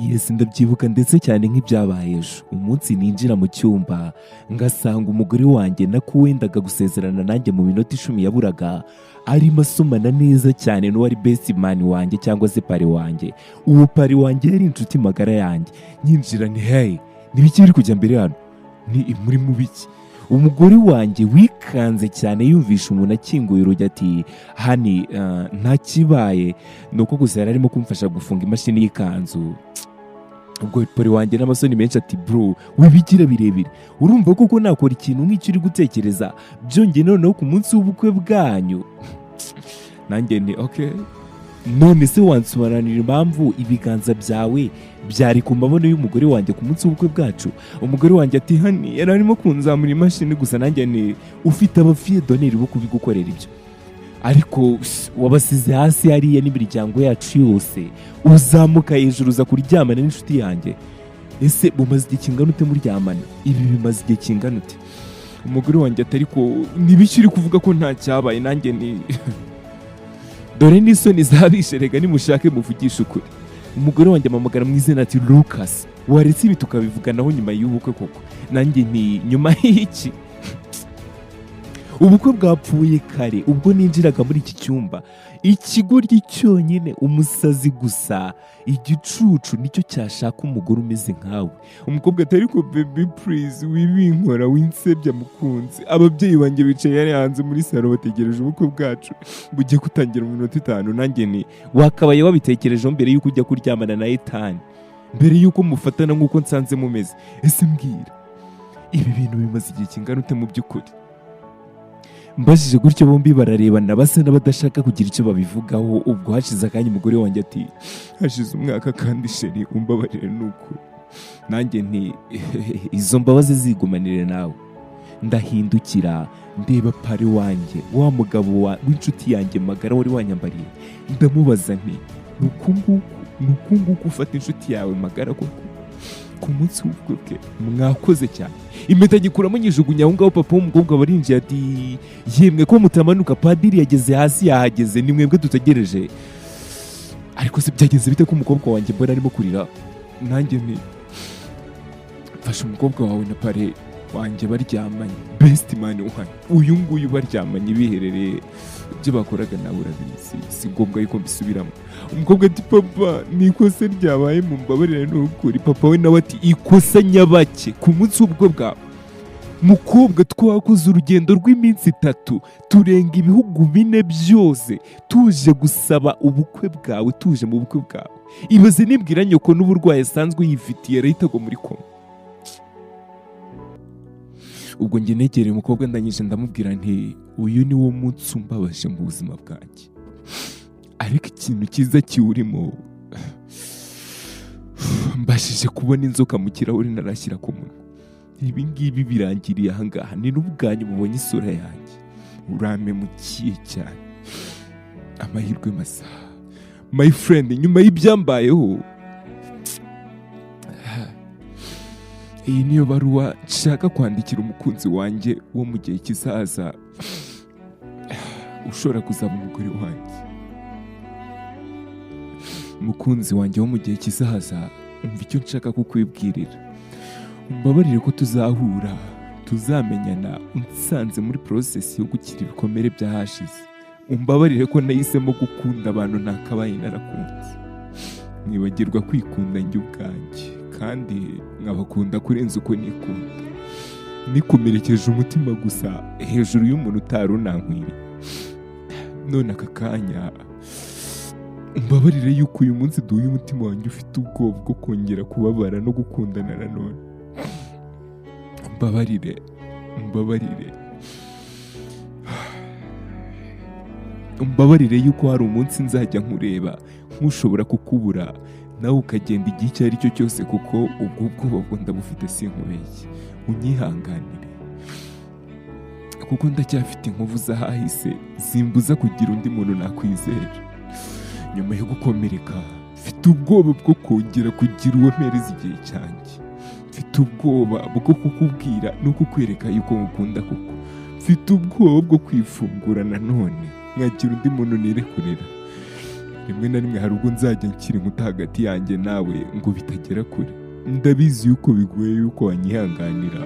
Yes, ndabyibuka ndetse cyane nk'ibyabaye ejo. Umunsi ninjira mu cyumba ngasanga umugore wanjye nako wendaga gusezerana nanjye mu minota 10 yaburaga arimo asomana neza cyane n'uwari best man wanjye cyangwa se pari wanjye. Uwo pari wanjye yari inshuti magara yanjye. Nyinjira ni hey, nibiki biri kujya mbere hano? Ni muri mubiki? Umugore wanjye wikanze cyane yumvisha umuntu akinguye urugi ati hani nta kibaye nuko gusa yari arimo kumfasha gufunga imashini y'ikanzu. Ubwo pori wanjye n'amasoni menshi ati bro wibigira birebire urumva koko nakora ikintu nk'icyo uri gutekereza byongeye noneho ku munsi w'ubukwe bwanyu. Nanjye ni okay, none se wansobanurira impamvu ibiganza byawe byari ku mabono y'umugore wanjye ku munsi w'ubukwe bwacu? Umugore wanjye ati hani yari arimo kunzamura imashini gusa. Nanjye ni ufite abafiye doneri bo kubigukorera ibyo, ariko wabasize hasi hariya n'imiryango yacu yose uzamuka hejuru uza kuryamana n'inshuti yanjye. Ese mumaze igihe kingana ute muryamana? Ibi bimaze igihe kingana ute? Umugore wanjye ati ariko ntibikiri kuvuga ko nta cyabaye. Nanjye ni dore n'isoni zabishe rega nimushake muvugisha ukuri. Umugore wanjye amamagara mu izina ati Lucas waretse ibi tukabivuganaho nyuma y'ubukwe koko. Nanjye ni nyuma y'iki? Ubukwe bwapfuye kare ubwo ninjiraga muri iki cyumba. Ikigoryi cyonyine, umusazi gusa, igicucu nicyo cyashaka umugore umeze nkawe. Umukobwa ati ariko baby please wibinkora winsebya mukunzi. Ababyeyi banjye bicaye yari hanze muri salo bategereje ubukwe bwacu bugiye kutangira mu minota 5. Nanjye ni wakabaye wabitekerejeho mbere y'uko ujya kuryamana na Ethan, mbere y'uko mufatana nk'uko nsanze mumeze. Ese mbwira ibi bintu bimaze igihe kingana ute mu by'ukuri? Mbajije gutyo bombi bararebana basa n'abadashaka kugira icyo babivugaho. Ubwo hashize akanya umugore wanjye ati hashize umwaka kandi sheri umbabarire nuko. Nanjye nti izo mbabazi zigumanire nawe. Ndahindukira ndeba pari wanjye wa mugabo w'inshuti yanjye magara wari wanyambariye. Ndamubaza nti nukunguku ufata inshuti yawe magara koko ku munsi w'ubukwe bwe? Mwakoze cyane. Impeta gikuramo nyijugunya aho ngaho. Papa w'umukobwa barinjiye ati yemwe ko mutamanuka padiri yageze hasi yahageze ni mwebwe dutegereje. Ariko se byageze bite ko umukobwa wanjye mbona arimo kurira? Nanjye ni fasha umukobwa wawe na pare wanjye baryamanye best man wanjye uyu nguyu baryamanye biherereye ibyo bakoraga nawe urabizi si ngombwa yuko mbisubiramo. Umukobwa ati papa ni ikosa ryabaye mu mbabarire n'ukuri. Papa we nawe ati ikosa nyabake ku munsi w'ubukwe bwawe? Mukobwa twakoze urugendo rw'iminsi 3 turenga ibihugu 4 byose tuje gusaba ubukwe bwawe, tuje mu bukwe bwawe. Ibaze nibwira nyoko n'uburwayi asanzwe yifitiye rahitago muri koma. Ubwo njye negereye umukobwa ndanyije ndamubwira nti uyu ni wo munsi umbabaje mu buzima bwanjye, ariko ikintu cyiza kiwurimo mbashije kubona inzoka mu kirahuri narashyira ku munwa. Ibi ngibi birangiriye ahangaha. Ni n'ubwanyu mubonye isura yanjye. Uramemukiye cyane. Amahirwe masa my friend nyuma y'ibyambayeho. Iyi niyo baruwa nshaka kwandikira umukunzi wanjye wo mu gihe kizaza ushobora kuzaba umugore wanjye. Umukunzi wanjye wo mu gihe kizaza, umva icyo nshaka kukwibwirira. Umbabarire ko tuzahura tuzamenyana unsanze muri process yo gukira ibikomere byahashize. Umbabarire ko nahisemo gukunda abantu ntakabaye narakunze. Nibagirwa kwikunda njye ubwanjye kandi nkabakunda kurenza uko nikunda. Nikomerekeje umutima gusa hejuru y'umuntu utarunankwiriye. None aka kanya umbabarire yuko uyu munsi duhuye umutima wanjye ufite ubwoba bwo kongera kubabara no gukundana nanone. Umbabarire yuko hari umunsi nzajya nkureba nk'ushobora kukubura nawe ukagenda igihe icyo ari cyo cyose, kuko ubwo bwoba ndabufite sinkubeshye. Unyihanganire kuko ndacyafite inkovu zahahise zimbuza kugira undi muntu nakwizera. Nyuma yo gukomereka mfite ubwoba bwo kongera kugira uwo mpereza igihe cyanjye. Mfite ubwoba bwo kukubwira no kukwereka yuko ngukunda koko. Mfite ubwoba bwo kwifungura nanone nkagira undi muntu nirekurira. rimwe na rimwe hari ubwo nzajya nshyira inkuta hagati yanjye nawe ngo bitagera kure. Ndabizi yuko bigoye yuko wanyihanganira,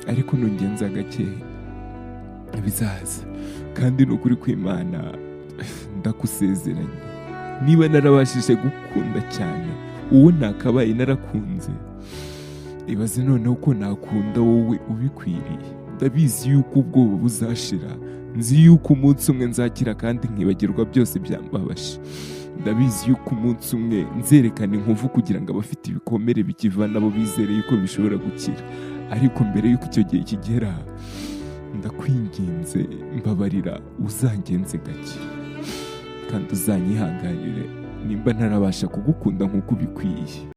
ariko nungenza gake bizaza, kandi ni ukuri kw'Imana ndagusezeranye, niba narabashije gukunda cyane uwo nakabaye narakunze, ibaze noneho ko nakunda wowe ubikwiriye. Ndabizi yuko ubwoba buzashira, nzi yuko umunsi umwe nzakira kandi nkibagirwa byose byambabaje. Ndabizi yuko umunsi umwe nzerekana inkovu kugira ngo abafite ibikomere bikiva nabo bizere yuko bishobora gukira, ariko mbere yuko icyo gihe kigera, ndakwinginze mbabarira, uzangenze gake kandi uzanyihanganire nimba ntarabasha kugukunda nk'uko ubikwiye.